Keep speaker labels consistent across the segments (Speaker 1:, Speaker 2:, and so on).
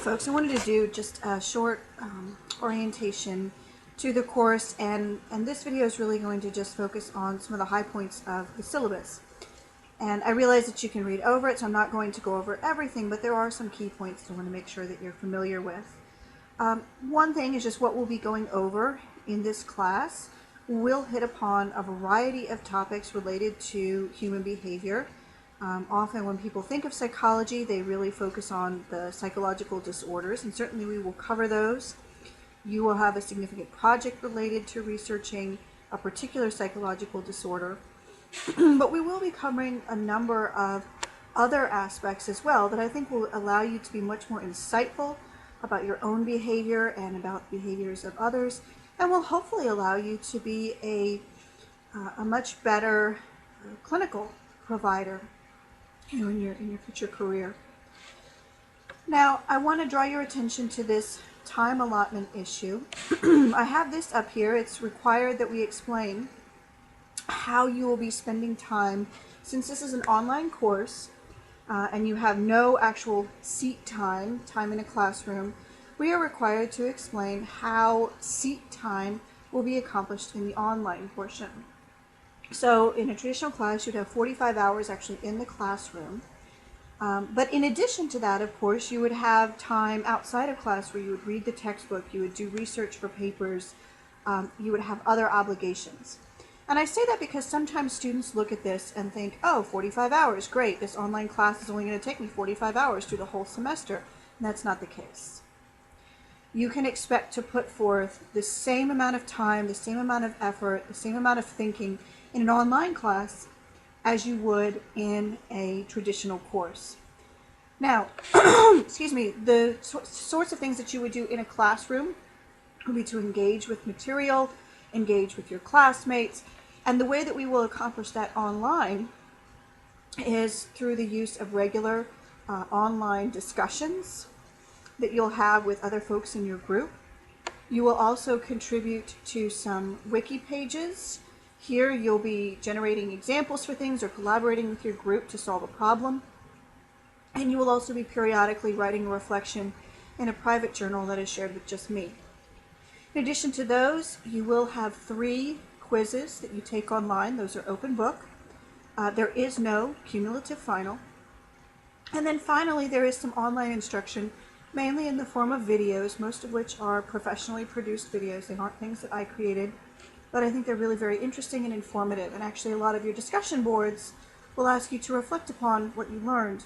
Speaker 1: folks, I wanted to do just a short orientation to the course, and this video is really going to just focus on some of the high points of the syllabus. And I realize that you can read over it, so I'm not going to go over everything, but there are some key points I want to make sure that you're familiar with. One thing is just what we'll be going over in this class. We'll hit upon a variety of topics related to human behavior. Often when people think of psychology, they really focus on the psychological disorders, and certainly we will cover those. You will have a significant project related to researching a particular psychological disorder, but we will be covering a number of other aspects as well that I think will allow you to be much more insightful about your own behavior and about behaviors of others, and will hopefully allow you to be a much better clinical provider in your future career. Now, I want to draw your attention to this time allotment issue. I have this up here. It's required that we explain how you will be spending time. Since this is an online course and you have no actual seat time in a classroom, we are required to explain how seat time will be accomplished in the online portion. So in a traditional class, you'd have 45 hours actually in the classroom. But in addition to that, of course, you would have time outside of class where you would read the textbook, you would do research for papers, you would have other obligations. And I say that because sometimes students look at this and think, oh, 45 hours, great, this online class is only going to take me 45 hours through the whole semester. And that's not the case. You can expect to put forth the same amount of time, the same amount of effort, the same amount of thinking in an online class as you would in a traditional course. Now, excuse me, the sorts of things that you would do in a classroom would be to engage with material, engage with your classmates, and the way that we will accomplish that online is through the use of regular online discussions that you'll have with other folks in your group. You will also contribute to some wiki pages. Here you'll be generating examples for things or collaborating with your group to solve a problem. And you will also be periodically writing a reflection in a private journal that is shared with just me. In addition to those, you will have 3 quizzes that you take online. Those are open book. There is no cumulative final. And then finally, there is some online instruction, mainly in the form of videos, most of which are professionally produced videos. They aren't things that I created, but I think they're really very interesting and informative. And actually, a lot of your discussion boards will ask you to reflect upon what you learned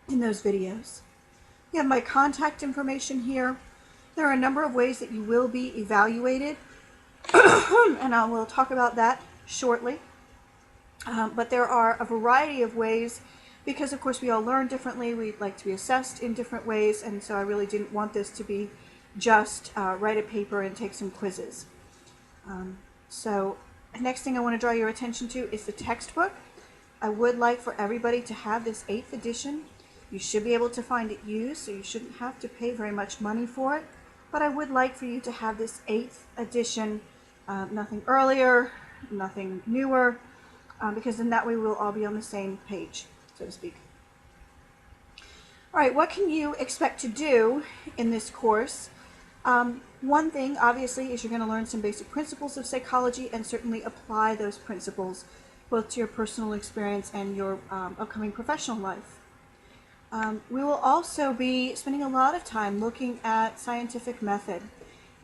Speaker 1: in those videos. You have my contact information here. There are a number of ways that you will be evaluated, and I will talk about that shortly. But there are a variety of ways, because of course we all learn differently. We'd like to be assessed in different ways, and so I really didn't want this to be just write a paper and take some quizzes. So the next thing I want to draw your attention to is the textbook. I would like for everybody to have this 8th edition. You should be able to find it used, so you shouldn't have to pay very much money for it. But I would like for you to have this 8th edition, nothing earlier, nothing newer, because in that way we'll all be on the same page, so to speak. All right, what can you expect to do in this course? One thing, obviously, is you're going to learn some basic principles of psychology and certainly apply those principles both to your personal experience and your upcoming professional life. We will also be spending a lot of time looking at scientific method,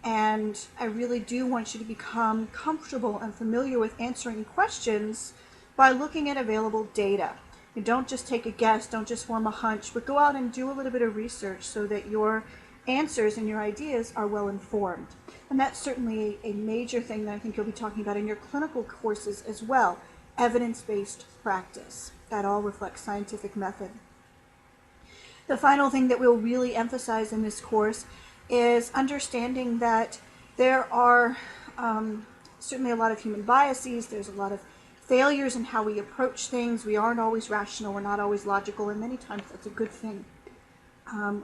Speaker 1: and I really do want you to become comfortable and familiar with answering questions by looking at available data. And don't just take a guess, don't just form a hunch, but go out and do a little bit of research so that your answers and your ideas are well informed. And that's certainly a major thing that I think you'll be talking about in your clinical courses as well. Evidence-based practice. That all reflects scientific method. The final thing that we'll really emphasize in this course is understanding that there are certainly a lot of human biases. There's a lot of failures in how we approach things. We aren't always rational. We're not always logical, and many times that's a good thing.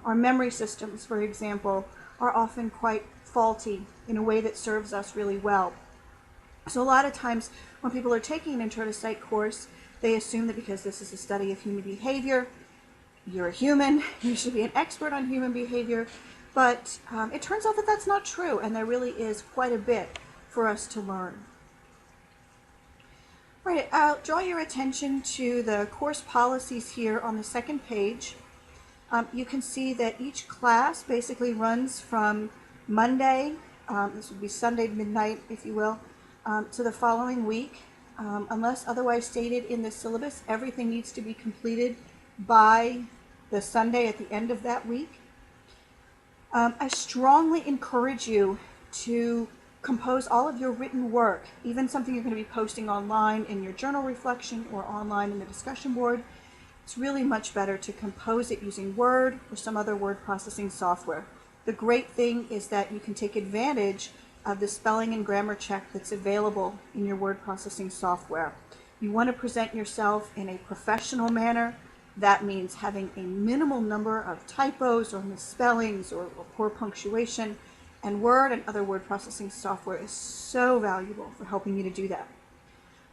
Speaker 1: Our memory systems, for example, are often quite faulty in a way that serves us really well. So a lot of times when people are taking an intro to psych course, they assume that because this is a study of human behavior, you're a human, you should be an expert on human behavior, but it turns out that that's not true, and there really is quite a bit for us to learn. Right, I'll draw your attention to the course policies here on the second page. You can see that each class basically runs from Monday, this would be Sunday midnight, if you will, to the following week. Unless otherwise stated in the syllabus, everything needs to be completed by the Sunday at the end of that week. I strongly encourage you to compose all of your written work, even something you're going to be posting online in your journal reflection or online in the discussion board. It's really much better to compose it using Word or some other word processing software. The great thing is that you can take advantage of the spelling and grammar check that's available in your word processing software. You want to present yourself in a professional manner. That means having a minimal number of typos or misspellings or poor punctuation, and Word and other word processing software is so valuable for helping you to do that.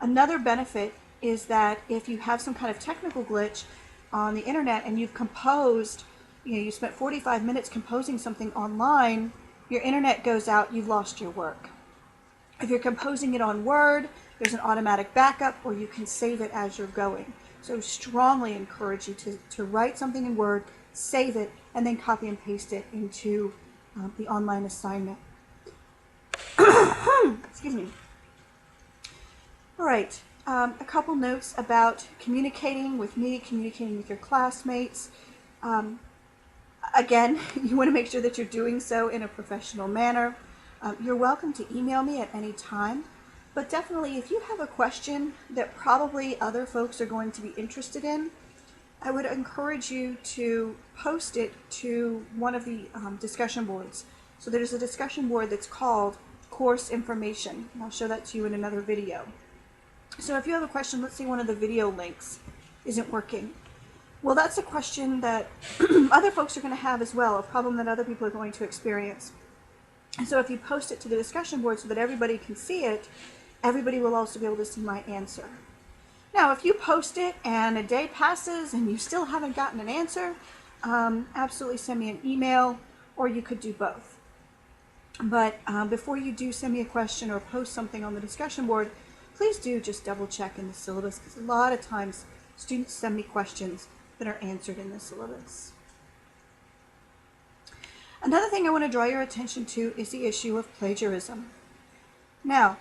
Speaker 1: Another benefit is that if you have some kind of technical glitch on the internet and you've composed, you spent 45 minutes composing something online, your internet goes out, you've lost your work. If you're composing it on Word, there's an automatic backup, or you can save it as you're going. So strongly encourage you to write something in Word, save it, and then copy and paste it into the online assignment. Excuse me. All right, a couple notes about communicating with me, communicating with your classmates. Again, you want to make sure that you're doing so in a professional manner. You're welcome to email me at any time, but definitely if you have a question that probably other folks are going to be interested in, I would encourage you to post it to one of the discussion boards. So there's a discussion board that's called Course Information, and I'll show that to you in another video. So if you have a question, let's say one of the video links isn't working. Well, that's a question that other folks are going to have as well, a problem that other people are going to experience. And so if you post it to the discussion board so that everybody can see it, everybody will also be able to see my answer. Now, if you post it and a day passes and you still haven't gotten an answer, absolutely send me an email, or you could do both. But before you do send me a question or post something on the discussion board, please do just double check in the syllabus, because a lot of times students send me questions that are answered in the syllabus. Another thing I want to draw your attention to is the issue of plagiarism. Now,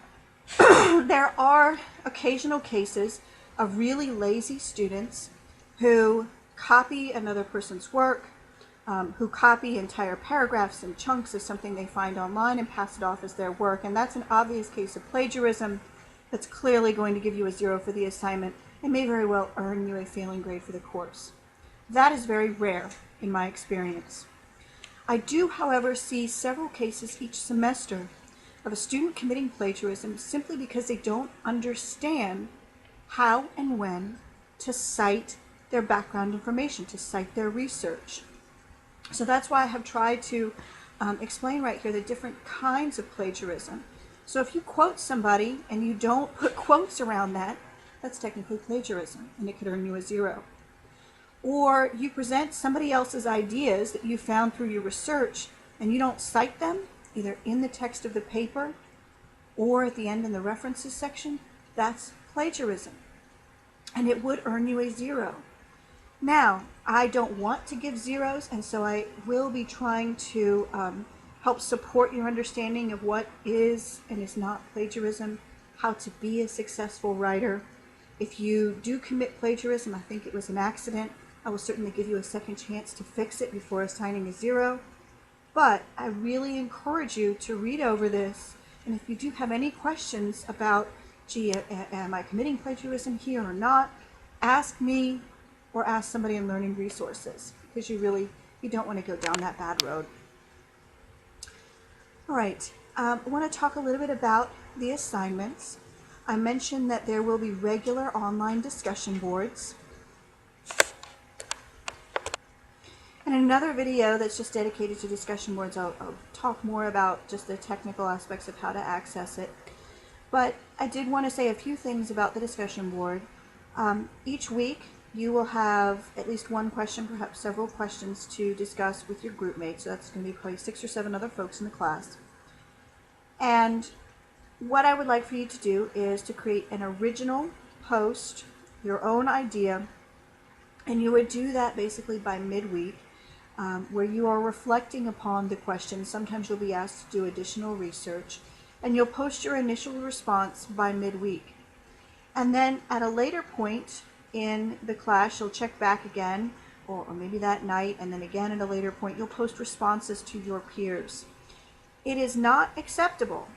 Speaker 1: there are occasional cases of really lazy students who copy another person's work, who copy entire paragraphs and chunks of something they find online and pass it off as their work. And that's an obvious case of plagiarism that's clearly going to give you a 0 for the assignment and may very well earn you a failing grade for the course. That is very rare in my experience. I do, however, see several cases each semester of a student committing plagiarism simply because they don't understand how and when to cite their background information, to cite their research. So that's why I have tried to explain right here the different kinds of plagiarism. So if you quote somebody and you don't put quotes around that, that's technically plagiarism, and it could earn you a 0. Or you present somebody else's ideas that you found through your research and you don't cite them, either in the text of the paper or at the end in the references section, that's plagiarism, and it would earn you a 0. Now, I don't want to give zeros, and so I will be trying to help support your understanding of what is and is not plagiarism, how to be a successful writer. If you do commit plagiarism, I think it was an accident, I will certainly give you a second chance to fix it before assigning a 0. But I really encourage you to read over this, and if you do have any questions about, gee, am I committing plagiarism here or not, ask me or ask somebody in Learning Resources, because you don't want to go down that bad road. All right, I want to talk a little bit about the assignments. I mentioned that there will be regular online discussion boards. And in another video that's just dedicated to discussion boards, I'll talk more about just the technical aspects of how to access it. But I did want to say a few things about the discussion board. Each week you will have at least one question, perhaps several questions to discuss with your group mates. So that's going to be probably 6 or 7 other folks in the class. And what I would like for you to do is to create an original post, your own idea, and you would do that basically by midweek, where you are reflecting upon the question. Sometimes you'll be asked to do additional research, and you'll post your initial response by midweek. And then at a later point in the class, you'll check back again, or maybe that night, and then again at a later point, you'll post responses to your peers. It is not acceptable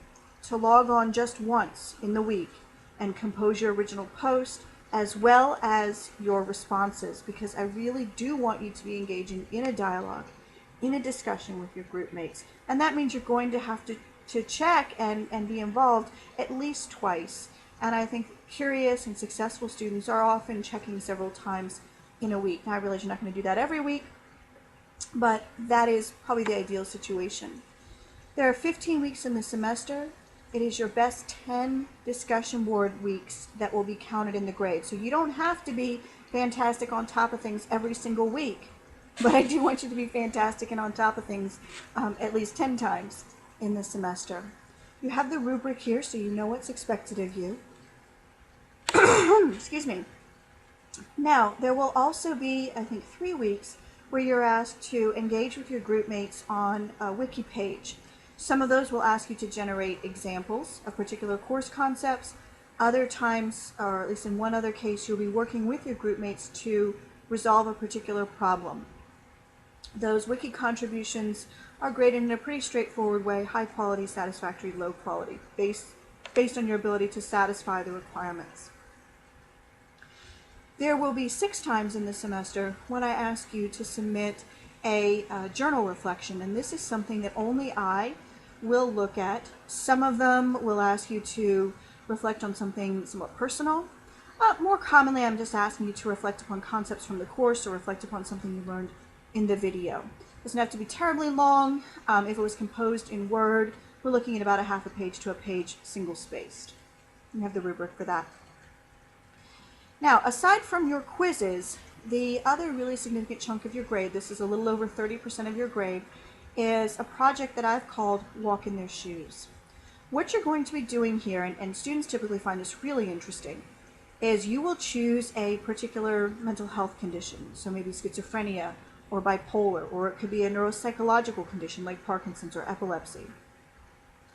Speaker 1: to log on just once in the week and compose your original post as well as your responses, because I really do want you to be engaging in a dialogue, in a discussion with your group mates. And that means you're going to have to check and be involved at least twice. And I think curious and successful students are often checking several times in a week. Now I realize you're not going to do that every week, but that is probably the ideal situation. There are 15 weeks in the semester. It is your best 10 discussion board weeks that will be counted in the grade. So you don't have to be fantastic on top of things every single week, but I do want you to be fantastic and on top of things at least 10 times in the semester. You have the rubric here, so you know what's expected of you. Excuse me. Now, there will also be, I think, 3 weeks where you're asked to engage with your group mates on a wiki page. Some of those will ask you to generate examples of particular course concepts. Other times, or at least in one other case, you'll be working with your group mates to resolve a particular problem. Those wiki contributions are graded in a pretty straightforward way: high quality, satisfactory, low quality, based on your ability to satisfy the requirements. There will be 6 times in the semester when I ask you to submit a journal reflection, and this is something that only I will look at. Some of them will ask you to reflect on something somewhat personal. More commonly, I'm just asking you to reflect upon concepts from the course or reflect upon something you learned in the video. It doesn't have to be terribly long. If it was composed in Word, we're looking at about a half a page to a page, single-spaced. You have the rubric for that. Now, aside from your quizzes, the other really significant chunk of your grade, this is a little over 30% of your grade, is a project that I've called Walk in Their Shoes. What you're going to be doing here, and students typically find this really interesting, is you will choose a particular mental health condition, so maybe schizophrenia or bipolar, or it could be a neuropsychological condition like Parkinson's or epilepsy.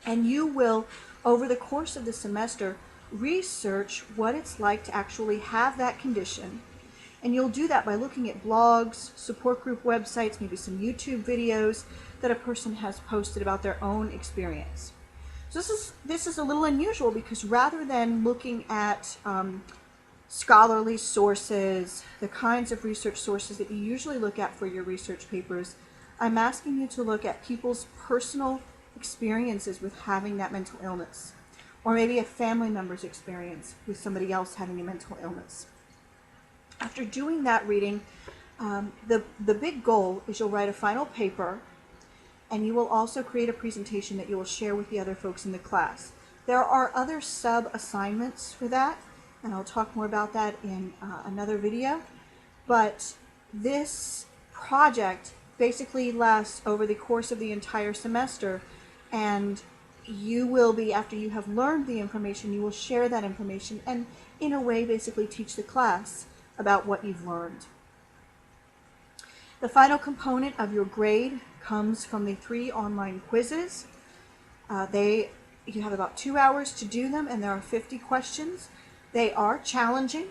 Speaker 1: And you will, over the course of the semester, research what it's like to actually have that condition. And you'll do that by looking at blogs, support group websites, maybe some YouTube videos that a person has posted about their own experience. So this is a little unusual, because rather than looking at scholarly sources, the kinds of research sources that you usually look at for your research papers, I'm asking you to look at people's personal experiences with having that mental illness, or maybe a family member's experience with somebody else having a mental illness. After doing that reading, the big goal is you'll write a final paper, and you will also create a presentation that you will share with the other folks in the class. There are other sub-assignments for that, and I'll talk more about that in another video. But this project basically lasts over the course of the entire semester, and you will be, after you have learned the information, you will share that information and in a way basically teach the class about what you've learned. The final component of your grade comes from the 3 online quizzes. You have about 2 hours to do them, and there are 50 questions. They are challenging.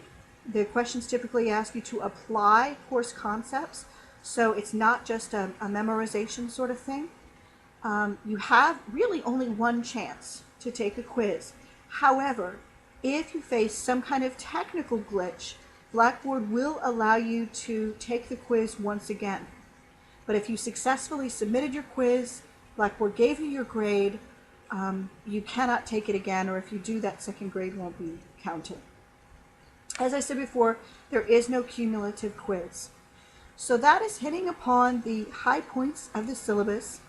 Speaker 1: The questions typically ask you to apply course concepts, so it's not just a memorization sort of thing. You have really only one chance to take a quiz. However, if you face some kind of technical glitch, Blackboard will allow you to take the quiz once again. But if you successfully submitted your quiz, Blackboard gave you your grade, you cannot take it again, or if you do, that second grade won't be counted. As I said before, there is no cumulative quiz. So that is hitting upon the high points of the syllabus.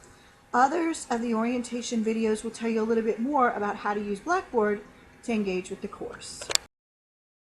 Speaker 1: Others of the orientation videos will tell you a little bit more about how to use Blackboard to engage with the course.